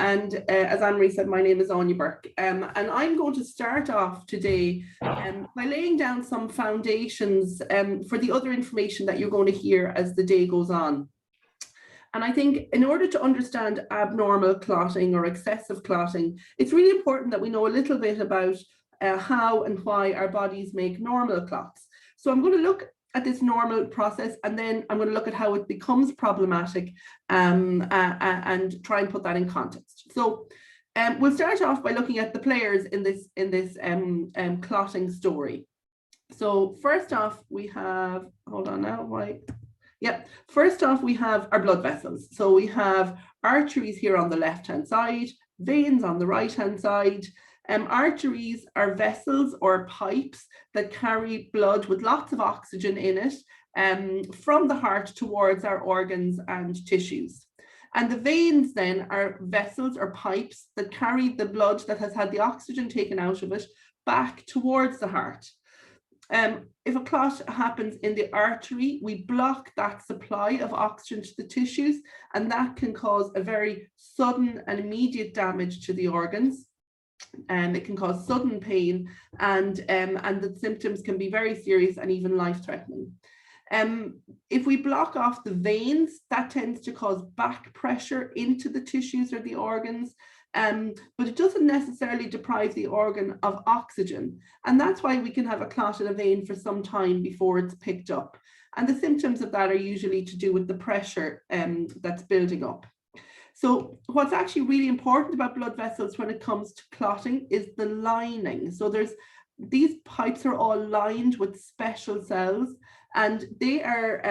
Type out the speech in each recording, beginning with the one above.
and as Anne-Marie said, my name is Anya Burke, and I'm going to start off today by laying down some foundations for the other information that you're going to hear as the day goes on. And I think in order to understand abnormal clotting or excessive clotting, it's really important that we know a little bit about how and why our bodies make normal clots. So I'm going to look at this normal process, and then I'm going to look at how it becomes problematic and try and put that in context. So we'll start off by looking at the players in this clotting story. So first off, we have, hold on now, first off, we have our blood vessels. So we have arteries here on the left-hand side, veins on the right-hand side. Arteries are vessels or pipes that carry blood with lots of oxygen in it from the heart towards our organs and tissues. And the veins then are vessels or pipes that carry the blood that has had the oxygen taken out of it back towards the heart. If a clot happens in the artery, we block that supply of oxygen to the tissues, and that can cause a very sudden and immediate damage to the organs. It can cause sudden pain, and the symptoms can be very serious and even life-threatening. If we block off the veins, that tends to cause back pressure into the tissues or the organs, but it doesn't necessarily deprive the organ of oxygen. And that's why we can have a clot in a vein for some time before it's picked up. And the symptoms of that are usually to do with the pressure that's building up. So what's actually really important about blood vessels when it comes to clotting is the lining. So these pipes are all lined with special cells, and they are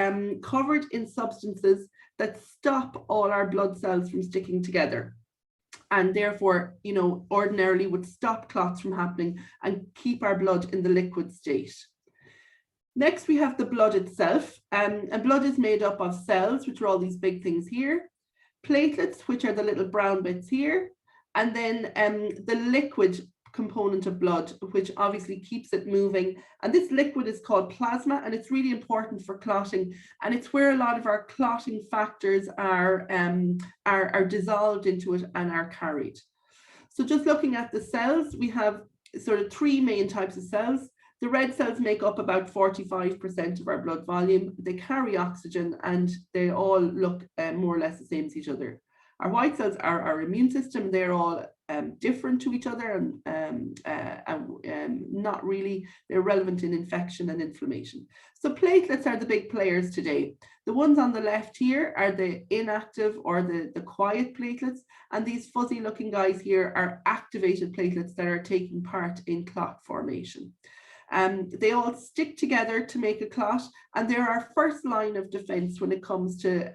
covered in substances that stop all our blood cells from sticking together, and therefore, ordinarily would stop clots from happening and keep our blood in the liquid state. Next, we have the blood itself, and blood is made up of cells, which are all these big things here, platelets, which are the little brown bits here, and then the liquid component of blood, which obviously keeps it moving. And this liquid is called plasma, and it's really important for clotting, and it's where a lot of our clotting factors are dissolved into it and are carried. So just looking at the cells, we have sort of three main types of cells. The red cells make up about 45% of our blood volume. They carry oxygen, and they all look more or less the same as each other. Our white cells are our immune system. They're all different to each other and not really, they're relevant in infection and inflammation. So platelets are the big players today. The ones on the left here are the inactive or the quiet platelets, and these fuzzy looking guys here are activated platelets that are taking part in clot formation. They all stick together to make a clot, and they're our first line of defense when it comes to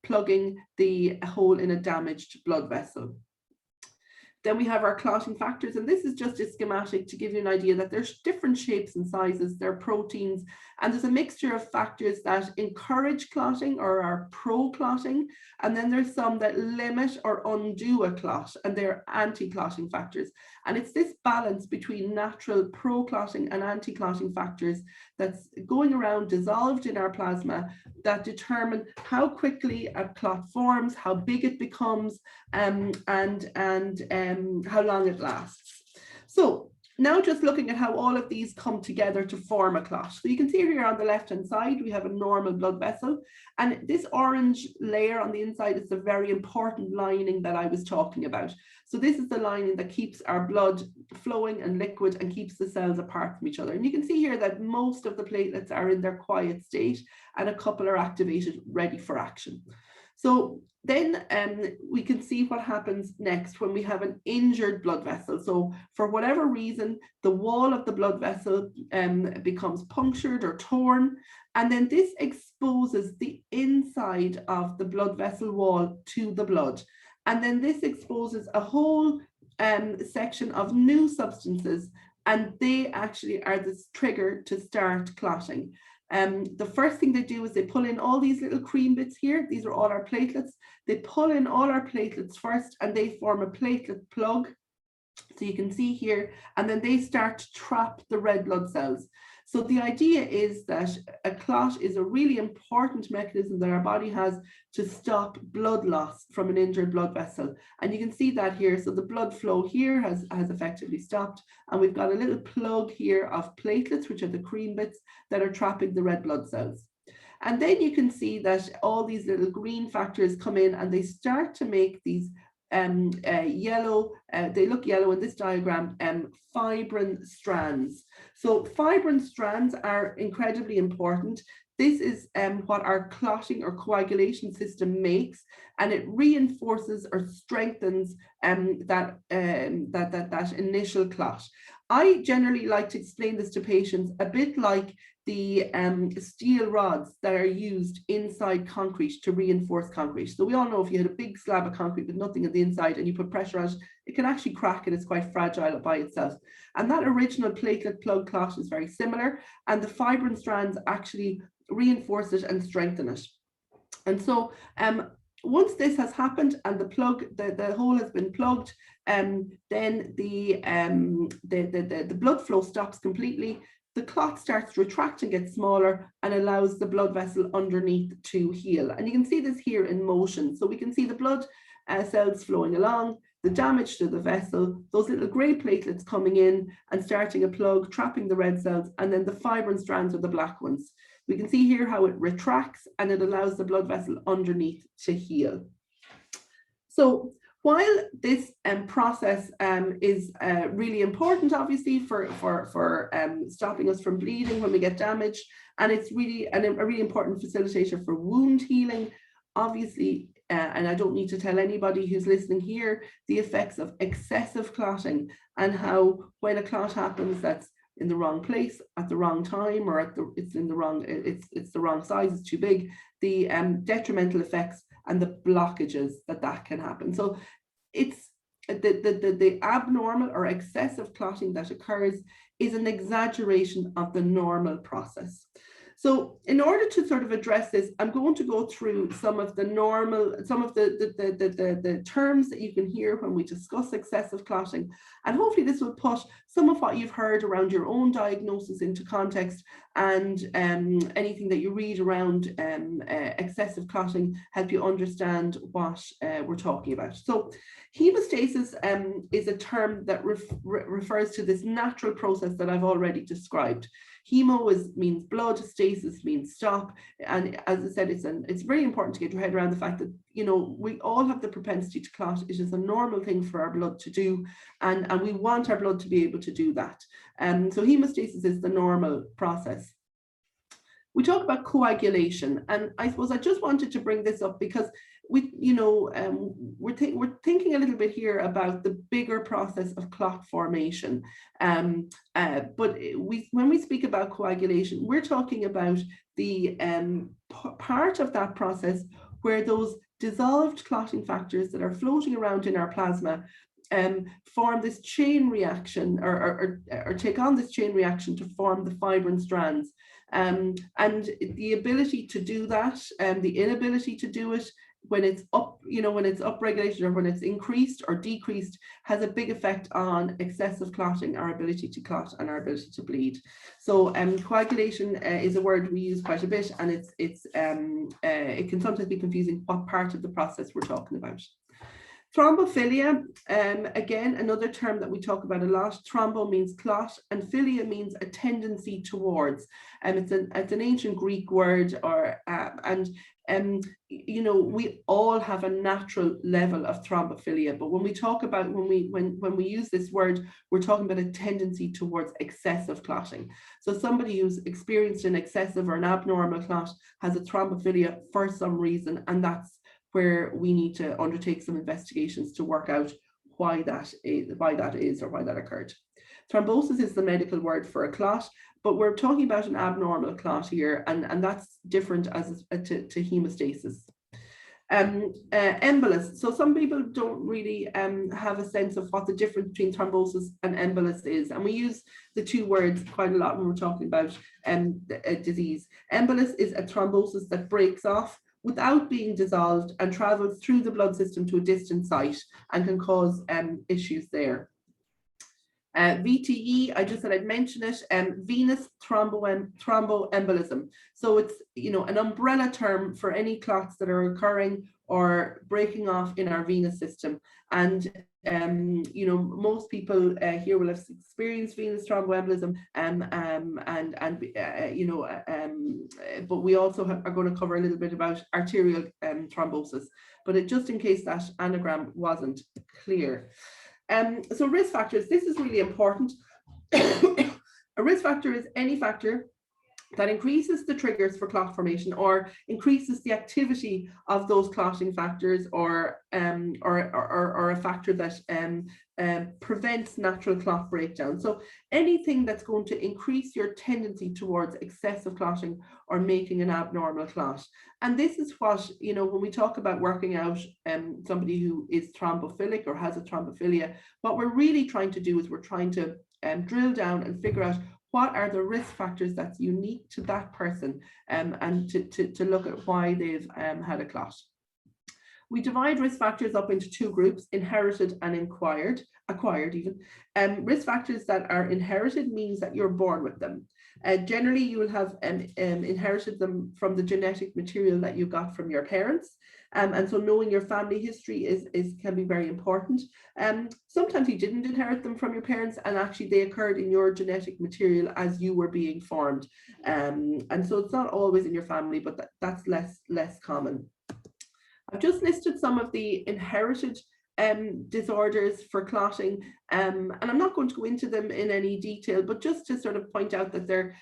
plugging the hole in a damaged blood vessel. Then we have our clotting factors, and this is just a schematic to give you an idea that there's different shapes and sizes, they're proteins, and there's a mixture of factors that encourage clotting or are pro-clotting, and then there's some that limit or undo a clot, and they're anti-clotting factors. And it's this balance between natural pro-clotting and anti-clotting factors that's going around dissolved in our plasma that determine how quickly a clot forms, how big it becomes, and how long it lasts. So now just looking at how all of these come together to form a clot. So you can see here on the left-hand side, we have a normal blood vessel, and this orange layer on the inside is the very important lining that I was talking about. So this is the lining that keeps our blood flowing and liquid and keeps the cells apart from each other. And you can see here that most of the platelets are in their quiet state, and a couple are activated, ready for action. So then we can see what happens next when we have an injured blood vessel. So for whatever reason, the wall of the blood vessel becomes punctured or torn, and then this exposes the inside of the blood vessel wall to the blood. And then this exposes a whole section of new substances, and they actually are the trigger to start clotting. The first thing they do is they pull in all these little cream bits here. These are all our platelets. They pull in all our platelets first, and they form a platelet plug. So you can see here, and then they start to trap the red blood cells. So the idea is that a clot is a really important mechanism that our body has to stop blood loss from an injured blood vessel. And you can see that here. So the blood flow here has effectively stopped. And we've got a little plug here of platelets, which are the cream bits that are trapping the red blood cells. And then you can see that all these little green factors come in and they start to make these yellow, they look yellow in this diagram, fibrin strands. So fibrin strands are incredibly important. This is what our clotting or coagulation system makes, and it reinforces or strengthens that initial clot. I generally like to explain this to patients a bit like the steel rods that are used inside concrete to reinforce concrete. So we all know if you had a big slab of concrete with nothing on the inside and you put pressure on it, it can actually crack and it's quite fragile by itself. And that original platelet plug clot is very similar, and the fibrin strands actually reinforce it and strengthen it. And so once this has happened and the hole has been plugged, then the blood flow stops completely. The clot starts to retract and get smaller and allows the blood vessel underneath to heal. And you can see this here in motion. So we can see the blood cells flowing along, the damage to the vessel, those little grey platelets coming in and starting a plug, trapping the red cells, and then the fibrin strands are the black ones. We can see here how it retracts and it allows the blood vessel underneath to heal. So while this process is really important, obviously, for stopping us from bleeding when we get damaged, and it's really a really important facilitator for wound healing, obviously, and I don't need to tell anybody who's listening here, the effects of excessive clotting and how when a clot happens that's in the wrong place at the wrong time, or it's the wrong size, it's too big, the detrimental effects and the blockages that can happen. So it's the abnormal or excessive clotting that occurs is an exaggeration of the normal process. So in order to sort of address this, I'm going to go through some of the terms that you can hear when we discuss excessive clotting. And hopefully this will put some of what you've heard around your own diagnosis into context, and anything that you read around excessive clotting help you understand what we're talking about. So hemostasis is a term that refers to this natural process that I've already described. Hemo means blood, stasis means stop, and as I said, it's very important to get your head around the fact that, you know, we all have the propensity to clot. It is a normal thing for our blood to do, and we want our blood to be able to do that. So hemostasis is the normal process. We talk about coagulation, and I suppose I just wanted to bring this up because we're thinking a little bit here about the bigger process of clot formation. But when we speak about coagulation, we're talking about the part of that process where those dissolved clotting factors that are floating around in our plasma form this chain reaction, or take on this chain reaction to form the fibrin strands. And the ability to do that, and the inability to do it when it's upregulated or when it's increased or decreased, has a big effect on excessive clotting, our ability to clot and our ability to bleed. So coagulation is a word we use quite a bit, and it can sometimes be confusing what part of the process we're talking about. Thrombophilia, again, another term that we talk about a lot. Thrombo means clot, and philia means a tendency towards. It's an ancient Greek word, you know, we all have a natural level of thrombophilia, but when we talk about when we use this word, we're talking about a tendency towards excessive clotting. So somebody who's experienced an excessive or an abnormal clot has a thrombophilia for some reason, and that's where we need to undertake some investigations to work out why that is or why that occurred. Thrombosis is the medical word for a clot, but we're talking about an abnormal clot here, and that's different to hemostasis. Embolus. So some people don't really have a sense of what the difference between thrombosis and embolus is, and we use the two words quite a lot when we're talking about a disease. Embolus is a thrombosis that breaks off without being dissolved and travels through the blood system to a distant site and can cause issues there. VTE, I just said I'd mention it, venous thromboembolism. So it's, you know, an umbrella term for any clots that are occurring or breaking off in our venous system. And you know, most people here will have experienced venous thromboembolism, you know, but we also are going to cover a little bit about arterial thrombosis, but just in case that anagram wasn't clear. So risk factors, this is really important. A risk factor is any factor that increases the triggers for clot formation or increases the activity of those clotting factors, or a factor that prevents natural clot breakdown. So anything that's going to increase your tendency towards excessive clotting or making an abnormal clot. And this is what, you know, when we talk about working out somebody who is thrombophilic or has a thrombophilia, what we're really trying to do is we're trying to drill down and figure out what are the risk factors that's unique to that person, and to look at why they've had a clot. We divide risk factors up into two groups, inherited and acquired even. Risk factors that are inherited means that you're born with them. Generally, you will have inherited them from the genetic material that you got from your parents. And so knowing your family history can be very important. Sometimes you didn't inherit them from your parents, and actually they occurred in your genetic material as you were being formed. And so it's not always in your family, but that's less common. I've just listed some of the inherited disorders for clotting, and I'm not going to go into them in any detail, but just to sort of point out that they're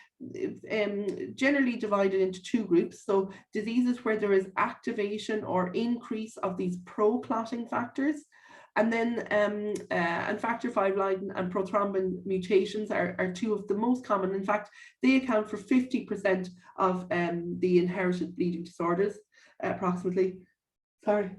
generally divided into two groups. So diseases where there is activation or increase of these pro-clotting factors, and then and factor V Leiden and prothrombin mutations are two of the most common. In fact, they account for 50% of the inherited bleeding disorders, approximately. Sorry.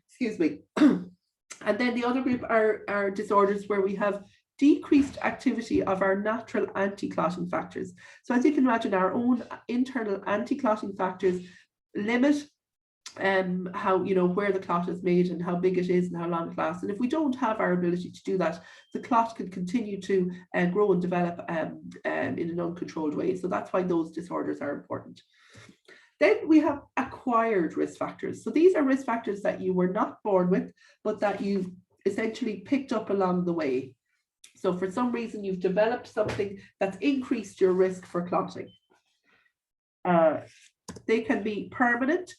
Excuse me. And then the other group are disorders where we have decreased activity of our natural anti-clotting factors. So as you can imagine, our own internal anti-clotting factors limit how, you know, where the clot is made and how big it is and how long it lasts. And if we don't have our ability to do that, the clot can continue to grow and develop in an uncontrolled way. So that's why those disorders are important. Then we have acquired risk factors. So these are risk factors that you were not born with, but that you've essentially picked up along the way. So for some reason, you've developed something that's increased your risk for clotting. They can be permanent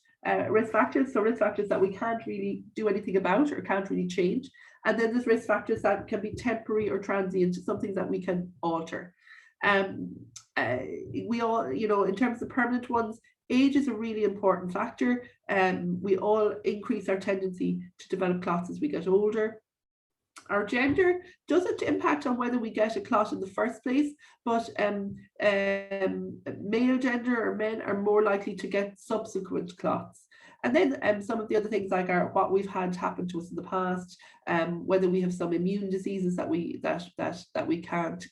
risk factors, so risk factors that we can't really do anything about or can't really change. And then there's risk factors that can be temporary or transient, something that we can alter. We all, you know, in terms of permanent ones, age is a really important factor. We all increase our tendency to develop clots as we get older. Our gender doesn't impact on whether we get a clot in the first place, but male gender or men are more likely to get subsequent clots. And then some of the other things like what we've had happen to us in the past, whether we have some immune diseases that we can't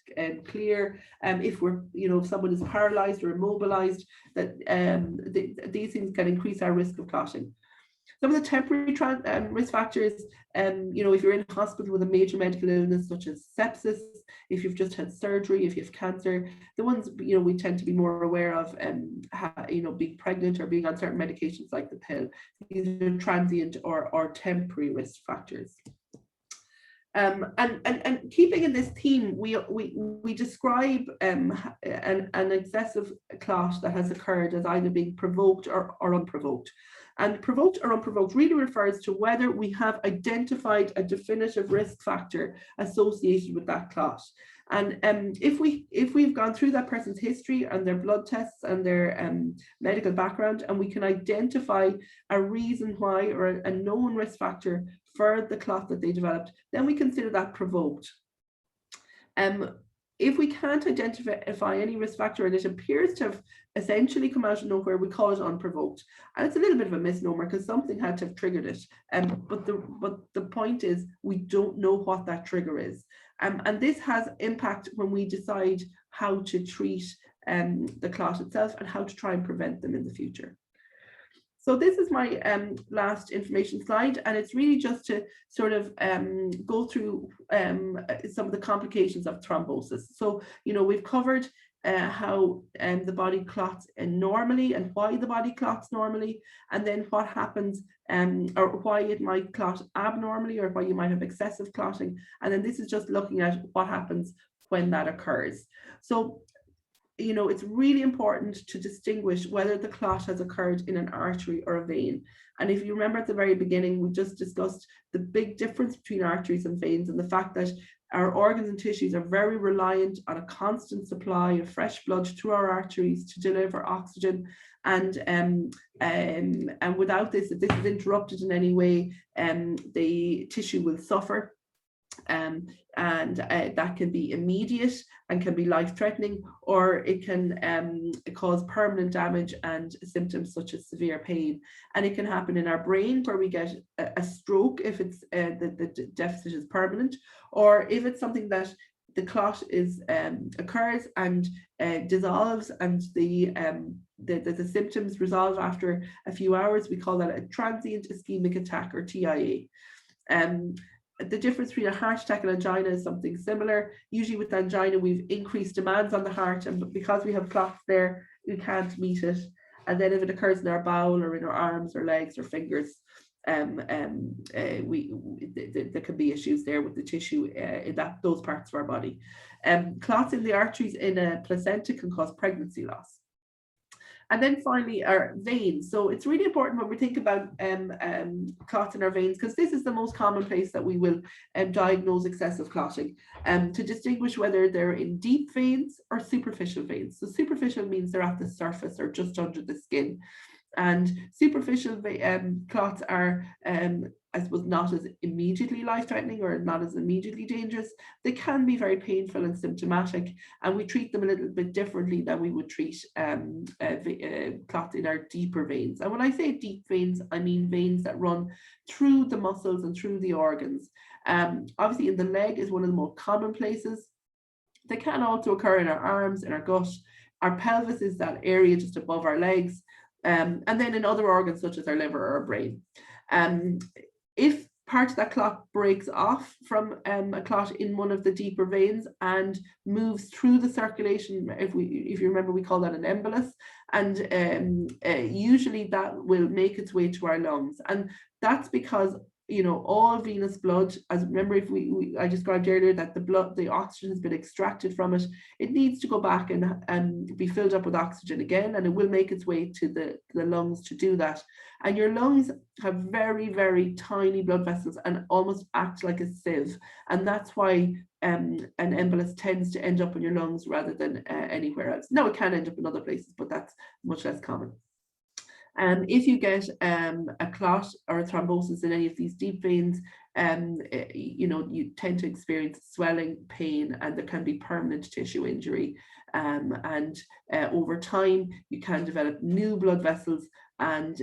clear, if we're, you know, if someone is paralyzed or immobilized, that these things can increase our risk of clotting. Some of the temporary risk factors, you know, if you're in hospital with a major medical illness such as sepsis, if you've just had surgery, if you have cancer, the ones, you know, we tend to be more aware of, you know, being pregnant or being on certain medications like the pill. These are transient or temporary risk factors. And keeping in this theme, we describe an excessive clot that has occurred as either being provoked or unprovoked. And provoked or unprovoked really refers to whether we have identified a definitive risk factor associated with that clot. And if we've gone through that person's history and their blood tests and their medical background, and we can identify a reason why or a known risk factor for the clot that they developed, then we consider that provoked. If we can't identify any risk factor and it appears to have essentially come out of nowhere, we call it unprovoked. And it's a little bit of a misnomer because something had to have triggered it. But the point is, we don't know what that trigger is. And this has impact when we decide how to treat the clot itself and how to try and prevent them in the future. So this is my last information slide, and it's really just to sort of go through some of the complications of thrombosis. So, you know, we've covered how the body clots normally and why the body clots normally, and then what happens or why it might clot abnormally, or why you might have excessive clotting. And then this is just looking at what happens when that occurs. So, you know, it's really important to distinguish whether the clot has occurred in an artery or a vein. And if you remember at the very beginning, we just discussed the big difference between arteries and veins, and the fact that our organs and tissues are very reliant on a constant supply of fresh blood through our arteries to deliver oxygen. And without this, if this is interrupted in any way, the tissue will suffer. And that can be immediate and can be life-threatening, or it can cause permanent damage and symptoms such as severe pain. And it can happen in our brain, where we get a stroke if it's the deficit is permanent, or if it's something that the clot is occurs and dissolves, and the symptoms resolve after a few hours. We call that a transient ischemic attack, or TIA. The difference between a heart attack and angina is something similar. Usually with angina, we've increased demands on the heart, and because we have clots there, we can't meet it. And then if it occurs in our bowel or in our arms or legs or fingers, there can be issues there with the tissue in those parts of our body. Clots in the arteries in a placenta can cause pregnancy loss. And then finally, our veins. So it's really important when we think about clots in our veins, because this is the most common place that we will diagnose excessive clotting, to distinguish whether they're in deep veins or superficial veins. So superficial means they're at the surface or just under the skin. And superficial clots are, I suppose, not as immediately life-threatening or not as immediately dangerous. They can be very painful and symptomatic, and we treat them a little bit differently than we would treat clots in our deeper veins. And when I say deep veins, I mean veins that run through the muscles and through the organs. Obviously, in the leg is one of the most common places. They can also occur in our arms, in our gut. Our pelvis is that area just above our legs. And then in other organs such as our liver or our brain. If part of that clot breaks off from a clot in one of the deeper veins and moves through the circulation, if you remember, we call that an embolus, and usually that will make its way to our lungs. And that's because, you know, all venous blood, as remember, if I described earlier that the oxygen has been extracted from it, it needs to go back and be filled up with oxygen again, and it will make its way to the lungs to do that. And your lungs have very, very tiny blood vessels and almost act like a sieve. And that's why an embolus tends to end up in your lungs rather than anywhere else. Now, it can end up in other places, but that's much less common. If you get a clot or a thrombosis in any of these deep veins, you know, you tend to experience swelling, pain, and there can be permanent tissue injury. And over time, you can develop new blood vessels and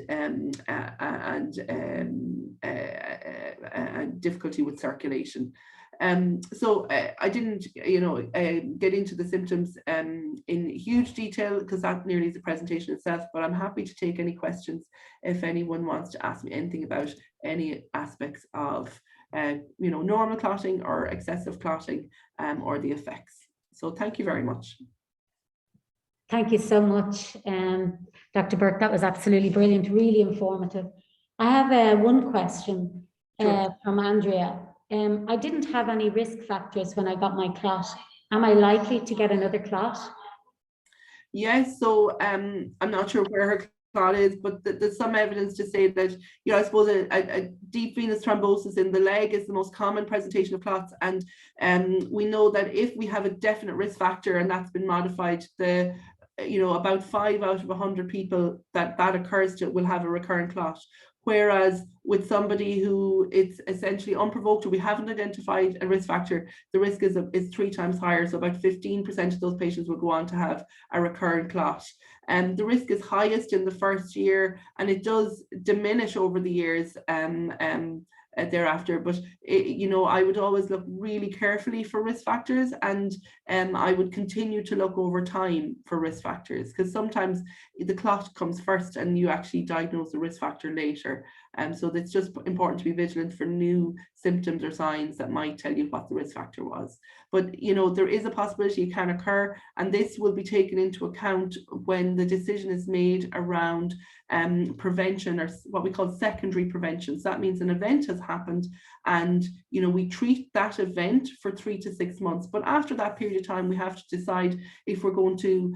difficulty with circulation. So I didn't, you know, get into the symptoms in huge detail, because that nearly is a presentation itself, but I'm happy to take any questions if anyone wants to ask me anything about any aspects of, you know, normal clotting or excessive clotting, or the effects. So thank you very much. Thank you so much, Dr. Burke. That was absolutely brilliant, really informative. I have one question from Andrea. I didn't have any risk factors when I got my clot. Am I likely to get another clot? Yes, so I'm not sure where her clot is, but there's some evidence to say that, you know, I suppose a deep venous thrombosis in the leg is the most common presentation of clots. And we know that if we have a definite risk factor and that's been modified, you know, about 5 out of 100 people that occurs to will have a recurrent clot. Whereas with somebody who it's essentially unprovoked, or we haven't identified a risk factor, the risk is 3 times higher. So about 15% of those patients will go on to have a recurrent clot. And the risk is highest in the first year, and it does diminish over the years thereafter. But you know, I would always look really carefully for risk factors, and I would continue to look over time for risk factors, because sometimes the clot comes first and you actually diagnose the risk factor later. So it's just important to be vigilant for new symptoms or signs that might tell you what the risk factor was. But you know, there is a possibility it can occur, and this will be taken into account when the decision is made around prevention, or what we call secondary prevention. So that means an event has happened, and you know, we treat that event for 3 to 6 months. But after that period of time, we have to decide if we're going to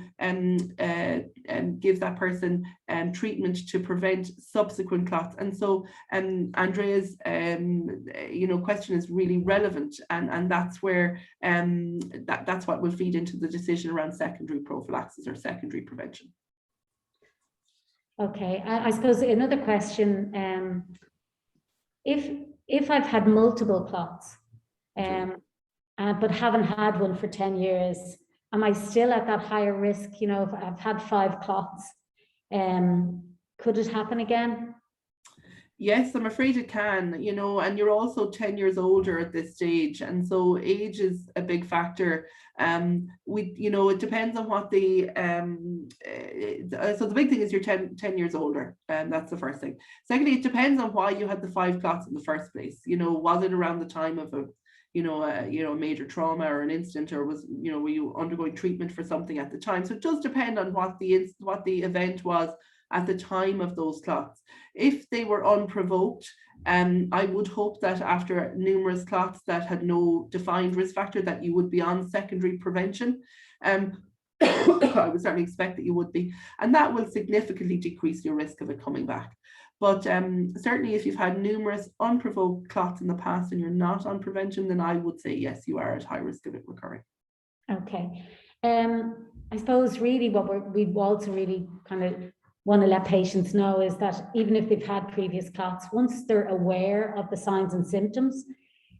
give that person treatment to prevent subsequent clots. And so Andrea's you know, question is really relevant, and that's where that's what will feed into the decision around secondary prophylaxis or secondary prevention. Okay, I suppose another question, if I've had multiple clots, but haven't had one for 10 years, am I still at that higher risk? You know, if I've had 5 clots, could it happen again? Yes, I'm afraid it can, you know, and you're also 10 years older at this stage. And so age is a big factor. You know, it depends on what the, so the big thing is you're 10 years older, and that's the first thing. Secondly, it depends on why you had the 5 clots in the first place. You know, was it around the time of a, you know, major trauma or an incident, or was, you know, were you undergoing treatment for something at the time? So it does depend on what the event was at the time of those clots. If they were unprovoked, I would hope that after numerous clots that had no defined risk factor, that you would be on secondary prevention. I would certainly expect that you would be, and that will significantly decrease your risk of it coming back. But certainly if you've had numerous unprovoked clots in the past and you're not on prevention, then I would say yes, you are at high risk of it recurring. Okay. I suppose really what we've also really kind of want to let patients know is that even if they've had previous clots, once they're aware of the signs and symptoms,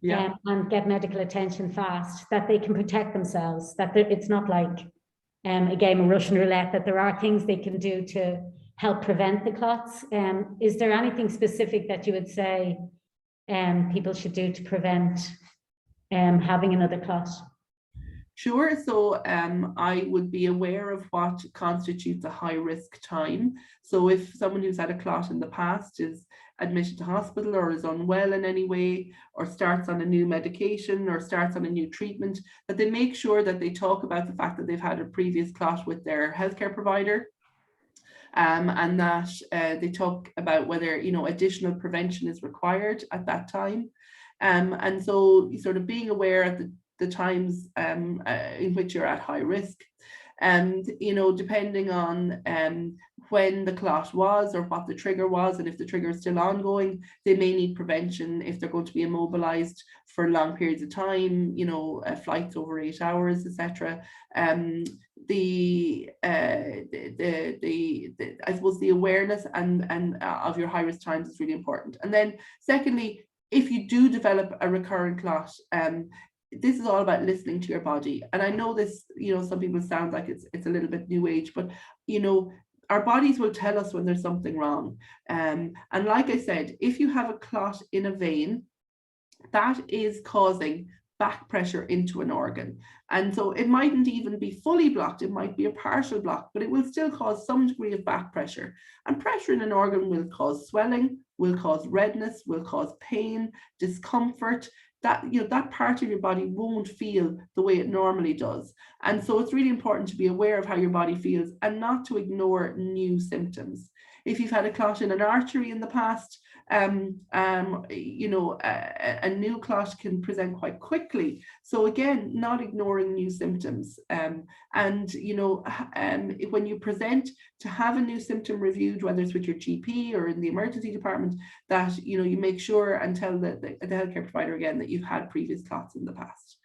and get medical attention fast, that they can protect themselves, that it's not like a game of Russian roulette, that there are things they can do to help prevent the clots. Is there anything specific that you would say people should do to prevent having another clot? Sure. So I would be aware of what constitutes a high risk time. So if someone who's had a clot in the past is admitted to hospital, or is unwell in any way, or starts on a new medication, or starts on a new treatment, that they make sure that they talk about the fact that they've had a previous clot with their healthcare provider. And that they talk about whether, you know, additional prevention is required at that time. And so sort of being aware at the times in which you're at high risk, and you know, depending on when the clot was or what the trigger was, and if the trigger is still ongoing, they may need prevention if they're going to be immobilized for long periods of time, you know, flights over 8 hours, etc. I suppose the awareness and of your high risk times is really important. And then secondly, if you do develop a recurrent clot, this is all about listening to your body. And I know this, you know, some people sound like it's a little bit new age, but you know, our bodies will tell us when there's something wrong. And like I said, if you have a clot in a vein, that is causing back pressure into an organ. And so it mightn't even be fully blocked, it might be a partial block, but it will still cause some degree of back pressure. And pressure in an organ will cause swelling, will cause redness, will cause pain, discomfort. That, you know, that part of your body won't feel the way it normally does. And so it's really important to be aware of how your body feels and not to ignore new symptoms. If you've had a clot in an artery in the past, you know, a new clot can present quite quickly. So again, not ignoring new symptoms. And, you know, when you present, to have a new symptom reviewed, whether it's with your GP or in the emergency department, that, you know, you make sure and tell the healthcare provider again that you've had previous clots in the past.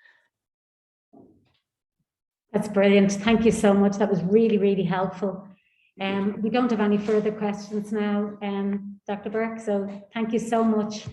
That's brilliant. Thank you so much. That was really, really helpful. We don't have any further questions now, Dr. Burke, so thank you so much.